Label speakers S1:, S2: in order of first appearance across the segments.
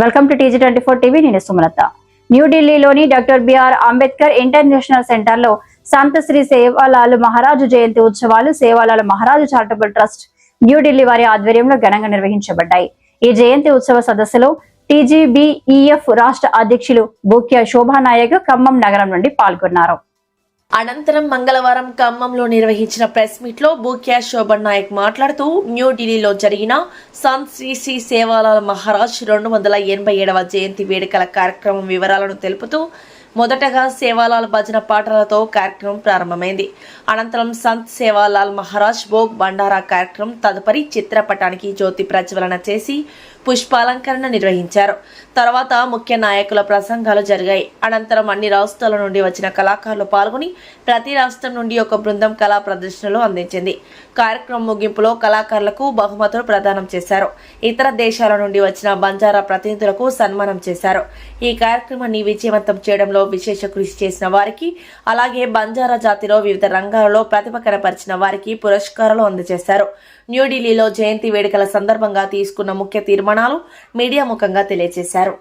S1: Welcome to TG24 TV. నేను సుమలత. న్యూఢిల్లీలోని doctor BR Ambedkar international సెంటర్లో సంత శ్రీ సేవాలాల్ మహారాజు జయంతి ఉత్సవాలు సేవాలాల్ మహారాజు చారిటబుల్ ట్రస్ట్ న్యూఢిల్లీ వారి ఆధ్వర్యంలో ఘనంగా నిర్వహించబడ్డాయి. ఈ జయంతి ఉత్సవ సదస్సులో TGBEF రాష్ట్ర అధ్యక్షులు బూక్యా శోభానాయక్ ఖమ్మం నగరం నుండి పాల్గొన్నారు.
S2: అనంతరం మంగళవారం ఖమ్మంలో నిర్వహించిన ప్రెస్ మీట్ లో బూక్యా శోభన్ నాయక్ మాట్లాడుతూ న్యూఢిల్లీలో జరిగిన సంత్ శ్రీ సేవాలాల్ మహారాజ్ 287వ జయంతి వేడుకల కార్యక్రమం వివరాలను తెలుపుతూ మొదటగా సేవాలాల్ భజన పాటలతో కార్యక్రమం ప్రారంభమైంది. అనంతరం సంత్ సేవాలాల్ మహారాజ్ భోగ్ బండారా కార్యక్రమం, తదుపరి చిత్రపటానికి జ్యోతి ప్రజ్వలన చేసి పుష్పాలంకరణ నిర్వహించారు. తర్వాత ముఖ్య నాయకుల ప్రసంగాలు జరిగాయి. అనంతరం అన్ని రాష్ట్రాల నుండి వచ్చిన కళాకారులు పాల్గొని ప్రతి రాష్ట్రం నుండి ఒక బృందం కళా ప్రదర్శనలు అందించింది. కార్యక్రమం ముగింపులో కళాకారులకు బహుమతులు ప్రదానం చేశారు. ఇతర దేశాల నుండి వచ్చిన బంజారా ప్రతినిధులకు సన్మానం చేశారు. ఈ కార్యక్రమాన్ని విజయవంతం చేయడంలో విశేష కృషి చేసిన వారికి, అలాగే బంజారా జాతిలో వివిధ రంగాలలో ప్రతిభ కనపరిచిన వారికి పురస్కారాలు అందజేశారు. న్యూఢిల్లీలో జయంతి వేడుకల సందర్భంగా తీసుకున్న ముఖ్య తీర్మానాలు మీడియా ముఖంగా తెలియజేశారు.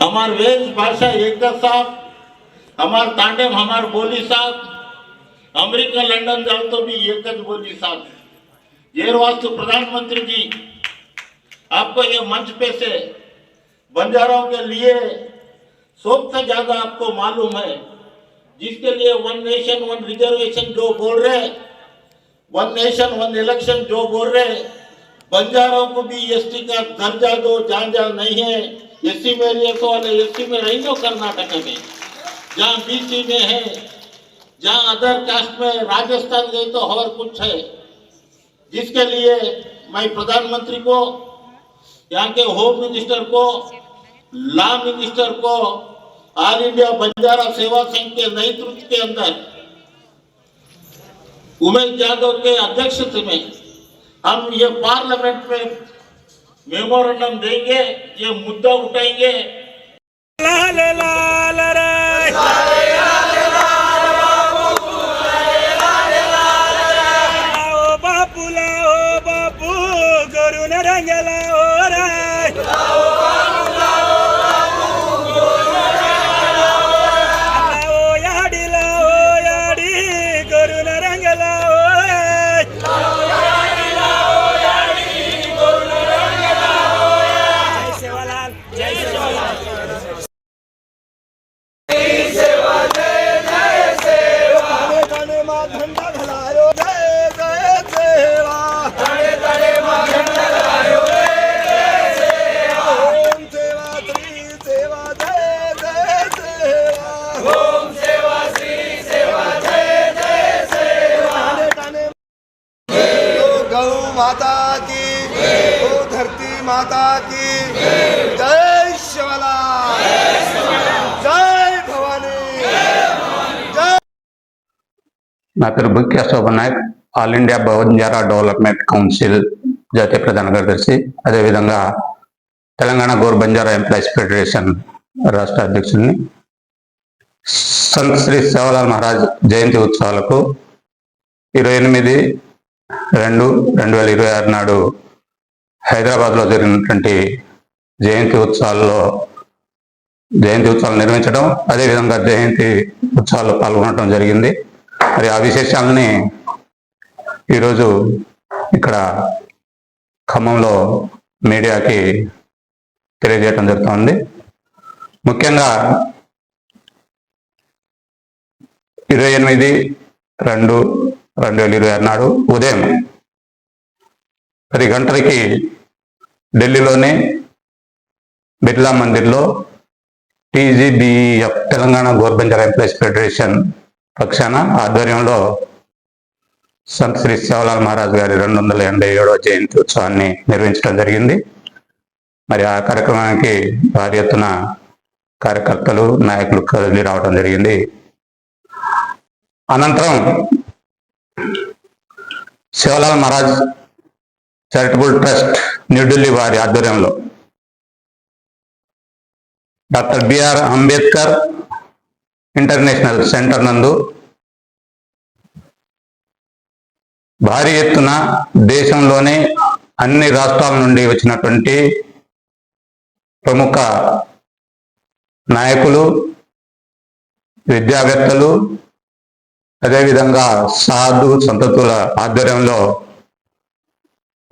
S3: हमार वेश भाषा एक साहब, हमार तांडव हमार बोली साहब, अमेरिका लंदन जाओ तो भी एक बोली साहब। ये वास्तु प्रधानमंत्री जी, आपको ये मंच पे से बंजाराओं के लिए सबसे ज्यादा आपको मालूम है, जिसके लिए वन नेशन वन रिजर्वेशन जो बोल रहे, वन नेशन वन इलेक्शन जो बोल रहे, बंजाराओं को भी एसटी का दर्जा दो, जहाँ नहीं है एससी में वाले एससी में नहीं दो कर्नाटक में, जहाँ बीसी में है, जहाँ अदर कास्ट में राजस्थान गए तो और कुछ है, जिसके लिए मैं प्रधानमंत्री को, यहाँ के होम मिनिस्टर को, लॉ मिनिस्टर को, ऑल इंडिया बंजारा सेवा संघ के नेतृत्व के अंदर उमेश यादव के अध्यक्षता में हम ये पार्लियामेंट में मेमोरेंडम देंगे, ये मुद्दा उठाएंगे।
S4: लाल लाल रे लाओ बापू गुरु न रंगला ओ रे लाओ याडी गुरु न रंगला ओ रे माता की, ओ धरती माता की, जय शिवलाल, जय भवानी, जय।
S5: నా పేరు Bukya Shobhan Naik, all India Banjara development council జాతీయ ప్రధాన కార్యదర్శి, అదేవిధంగా తెలంగాణ గోర్ బంజారా ఎంప్లాయీస్ ఫెడరేషన్ రాష్ట్ర అధ్యక్షుడిని. సంత్ శ్రీ సేవలాల్ మహారాజ్ జయంతి ఉత్సవాలకు 28/2/2026 నాడు హైదరాబాద్లో జరిగినటువంటి జయంతి ఉత్సవాలు నిర్వహించడం, అదేవిధంగా జయంతి ఉత్సవాల్లో పాల్గొనడం జరిగింది. మరి ఆ విశేషాలని ఈరోజు ఇక్కడ ఖమ్మంలో మీడియాకి తెలియజేయడం జరుగుతుంది. ముఖ్యంగా 28/2/2026 నాడు ఉదయం 10 గంటలకి ఢిల్లీలోని బిర్లా మందిర్లో TGBEF Telangana Gorbanjara employees federation పక్షాన ఆధ్వర్యంలో సంత్ శ్రీ సేవలాల్ మహారాజ్ గారి 287వ జయంతి ఉత్సవాన్ని నిర్వహించడం జరిగింది. మరి ఆ కార్యక్రమానికి భారీ ఎత్తున కార్యకర్తలు, నాయకులు కదిలి రావడం జరిగింది. అనంతరం సేవలాల్ మహారాజ్ చారిటబుల్ ట్రస్ట్ న్యూఢిల్లీ వారి ఆధ్వర్యంలో doctor BR Ambedkar international centre నందు భారీ ఎత్తున దేశంలోనే అన్ని రాష్ట్రాల నుండి వచ్చినటువంటి ప్రముఖ నాయకులు, విద్యావేత్తలు, అదేవిధంగా సాధు సంతతుల ఆధ్వర్యంలో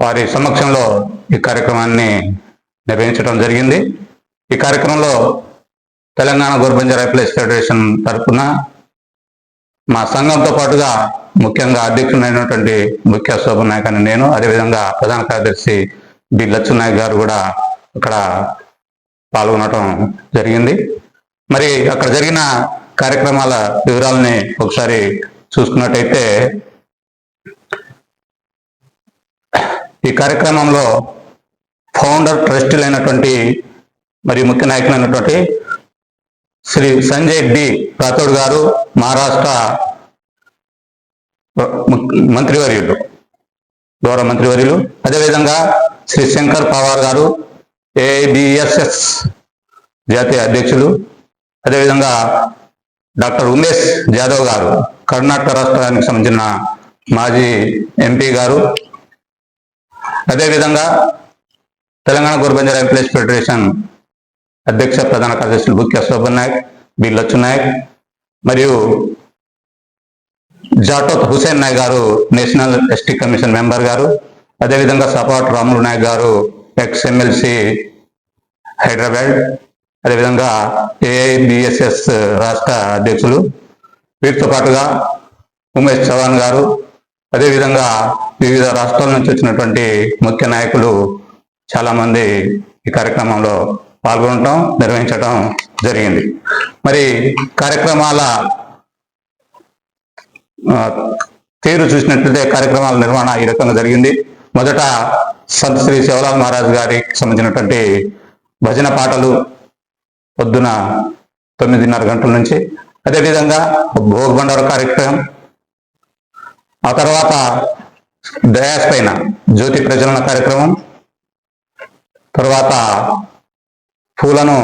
S5: వారి సమక్షంలో ఈ కార్యక్రమాన్ని నిర్వహించడం జరిగింది. ఈ కార్యక్రమంలో తెలంగాణ గోర్బంజారా ఎంప్లాయీస్ ఫెడరేషన్ తరఫున మా సంఘంతో పాటుగా ముఖ్యంగా అధ్యక్షుడైనటువంటి ముఖ్య శోభన్ నాయక్ అని నేను, అదేవిధంగా ప్రధాన కార్యదర్శి బి లచ్చునాయక్ గారు కూడా అక్కడ పాల్గొనడం జరిగింది. మరి అక్కడ జరిగిన కార్యక్రమాల వివరాలని ఒకసారి చూసుకున్నట్టయితే, ఈ కార్యక్రమంలో ఫౌండర్ ట్రస్టీలైనటువంటి మరియు ముఖ్య నాయకులైనటువంటి శ్రీ సంజయ్ డి రాథోడ్ గారు, మహారాష్ట్ర మంత్రివర్యులు, గౌరవ మంత్రివర్యులు, అదేవిధంగా శ్రీ శంకర్ పవార్ గారు, AIBSS జాతీయ అధ్యక్షులు, అదేవిధంగా డాక్టర్ ఉమేష్ జాదవ్ గారు, కర్ణాటక రాష్ట్రానికి సంబంధించిన మాజీ MP గారు, అదేవిధంగా తెలంగాణ గోర్బంజారా ఎంప్లాయీస్ ఫెడరేషన్ అధ్యక్ష ప్రధాన కార్యదర్శులు ముఖ్య శోభన్ నాయక్, బి లచ్చునాయక్, మరియు జాటోత్ హుసేన్ నాయక్ గారు, నేషనల్ ST కమిషన్ మెంబర్ గారు, అదేవిధంగా సపాట్ రాములు నాయక్ గారు, ex-MLC హైదరాబాద్, అదేవిధంగా AIBSS రాష్ట్ర అధ్యక్షులు, వీటితో పాటుగా ఉమేష్ చవాన్ గారు, అదేవిధంగా వివిధ రాష్ట్రాల నుంచి వచ్చినటువంటి ముఖ్య నాయకులు చాలా మంది ఈ కార్యక్రమంలో పాల్గొనడం, నిర్వహించడం జరిగింది. మరి కార్యక్రమాల తీరు చూసినట్లయితే కార్యక్రమాల నిర్వహణ ఈ రకంగా జరిగింది. మొదట సంత్ శ్రీ సేవలాల్ మహారాజ్ గారికి సంబంధించినటువంటి భజన పాటలు పొద్దున 9:30 గంటల నుంచి, అదేవిధంగా భోగ్ బండార కార్యక్రమం, ఆ తర్వాత డయాస్ పైన జ్యోతి ప్రజ్వలన కార్యక్రమం, తర్వాత పూలను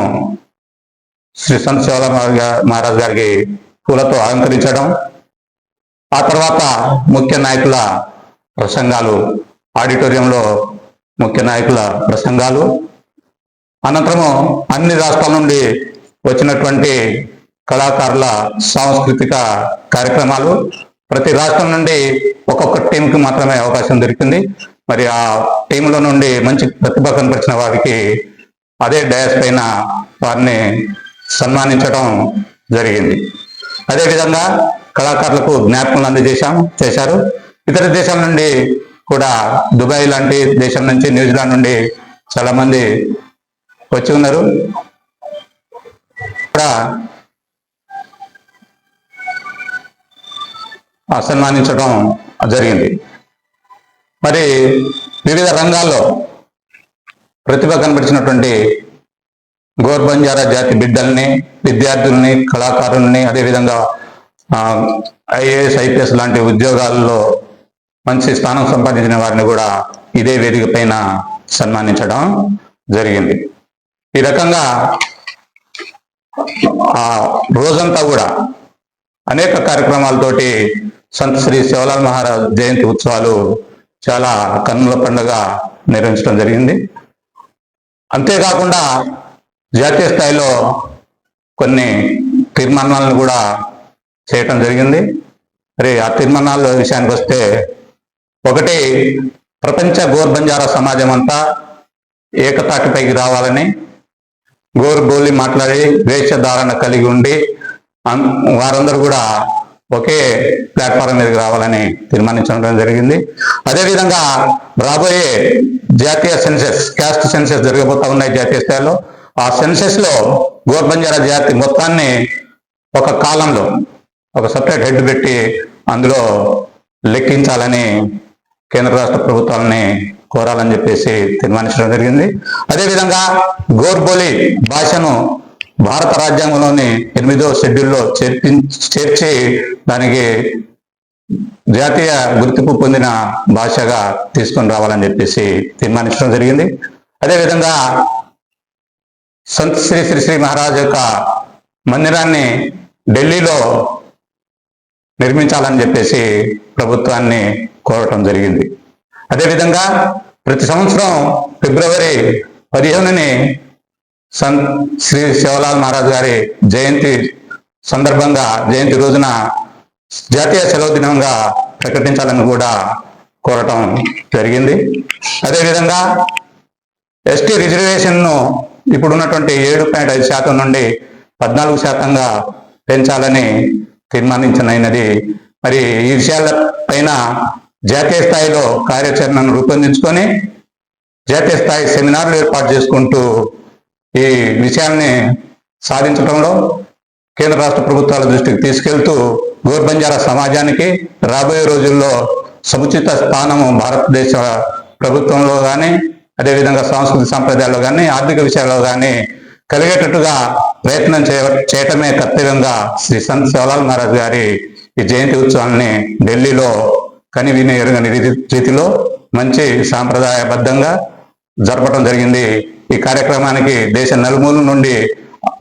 S5: శ్రీ సంత్ సేవలాల్ మహారాజ్ గారికి పూలతో అలంకరించడం, ఆ తర్వాత ముఖ్య నాయకుల ప్రసంగాలు, ఆడిటోరియంలో ముఖ్య నాయకుల ప్రసంగాలు, అనంతరము అన్ని రాష్ట్రాల నుండి వచ్చినటువంటి కళాకారుల సాంస్కృతిక కార్యక్రమాలు. ప్రతి రాష్ట్రం నుండి ఒక్కొక్క టీంకి మాత్రమే అవకాశం దొరికింది. మరి ఆ టీంలో నుండి మంచి ప్రతిభ కనపరిచిన వారికి అదే డయాస్ పైన వారిని సన్మానించడం జరిగింది. అదేవిధంగా కళాకారులకు జ్ఞాపకాలు చేశారు. ఇతర దేశాల నుండి కూడా, దుబాయ్ లాంటి దేశం నుంచి, న్యూజిలాండ్ నుండి చాలా మంది వచ్చి ఉన్నారు. కూడా సన్మానించడం జరిగింది. మరి వివిధ రంగాల్లో ప్రతిభ కనబరిచినటువంటి గోర్బంజారా జాతి బిడ్డల్ని, విద్యార్థుల్ని, కళాకారుల్ని, అదేవిధంగా IAS, IPS లాంటి ఉద్యోగాల్లో మంచి స్థానం సంపాదించిన వారిని కూడా ఇదే వేదిక పైన సన్మానించడం జరిగింది. ఈ రకంగా ఆ రోజంతా కూడా అనేక కార్యక్రమాలతోటి సంత్ శ్రీ శివలాల్ మహారాజ్ జయంతి ఉత్సవాలు చాలా కన్నుల పండుగ నిర్వహించడం జరిగింది. అంతేకాకుండా జాతీయ స్థాయిలో కొన్ని తీర్మానాలను కూడా చేయటం జరిగింది. మరి ఆ తీర్మానాల విషయానికి వస్తే, ఒకటి, ప్రపంచ గోర్ బంజారా సమాజం అంతా ఏకతాటిపైకి రావాలని, గోర్ బోలి మాట్లాడి వేషధారణ కలిగి ఉండి వారందరూ కూడా ఒకే ప్లాట్ఫారం మీదకి రావాలని తీర్మానించడం జరిగింది. అదేవిధంగా రాబోయే జాతీయ సెన్సెస్, క్యాస్ట్ సెన్సెస్ జరగబోతా ఉన్నాయి జాతీయ స్థాయిలో. ఆ సెన్సెస్ లో గోర్ బంజారా జాతి మొత్తాన్ని ఒక కాలంలో ఒక సపరేట్ హెడ్ పెట్టి అందులో లెక్కించాలని కేంద్ర రాష్ట్ర ప్రభుత్వాలని కోరాలని చెప్పేసి తీర్మానించడం జరిగింది. అదేవిధంగా గోర్బోలి భాషను భారత రాజ్యాంగంలోని 8వ షెడ్యూల్లో చేర్చి దానికి జాతీయ గుర్తింపు పొందిన భాషగా తీసుకొని రావాలని చెప్పేసి తీర్మానించడం జరిగింది. అదేవిధంగా సంత్ శ్రీ శ్రీ శ్రీ మహారాజ్ యొక్క మందిరాన్ని ఢిల్లీలో నిర్మించాలని చెప్పేసి ప్రభుత్వాన్ని కోరటం జరిగింది. అదేవిధంగా ప్రతి సంవత్సరం ఫిబ్రవరి 15ని సంత్ శ్రీ శివలాల్ మహారాజ్ గారి జయంతి సందర్భంగా, జయంతి రోజున జాతీయ సెలవు దినంగా ప్రకటించాలని కూడా కోరటం జరిగింది. అదేవిధంగా ఎస్టీ రిజర్వేషన్ను ఇప్పుడున్నటువంటి 7.5% నుండి 14%గా పెంచాలని తీర్మానించనైనది. మరి ఈ విషయాల పైన జాతీయ స్థాయిలో కార్యాచరణను రూపొందించుకొని జాతీయ స్థాయి సెమినార్లు ఏర్పాటు చేసుకుంటూ ఈ విషయాన్ని సాధించడంలో కేంద్ర రాష్ట్ర ప్రభుత్వాల దృష్టికి తీసుకెళ్తూ గోర్ బంజారా సమాజానికి రాబోయే రోజుల్లో సముచిత స్థానము భారతదేశ ప్రభుత్వంలో కానీ, అదేవిధంగా సాంస్కృతిక సంప్రదాయాల్లో కానీ, ఆర్థిక విషయాల్లో కానీ కలిగేటట్టుగా ప్రయత్నం చేయటమే కర్తవ్యంగా శ్రీ సంత్ శివలాల్ మహారాజ్ గారి ఈ జయంతి ఉత్సవాన్ని ఢిల్లీలో కనివిని ఎరుగని రీతిలో మంచి సాంప్రదాయబద్ధంగా జరపడం జరిగింది. ఈ కార్యక్రమానికి దేశ నలుమూల నుండి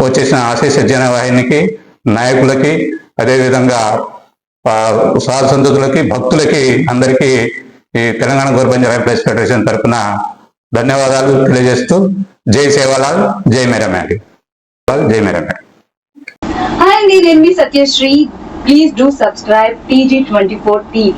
S5: వచ్చేసిన అశేష జనవాహినికి, నాయకులకి, అదేవిధంగా సాధు సంతులకి, భక్తులకి అందరికీ ఈ తెలంగాణ గోర్ బంజారా ఎంప్లాయీస్ ఫెడరేషన్ తరఫున ధన్యవాదాలు తెలియజేస్తూ జై సేవాలాల్, జై మేరా మ్యాడీ, జై మేరా మ్యాడీ.
S6: Hi, నేను మీ Satyasri. Please do subscribe TG24 TV.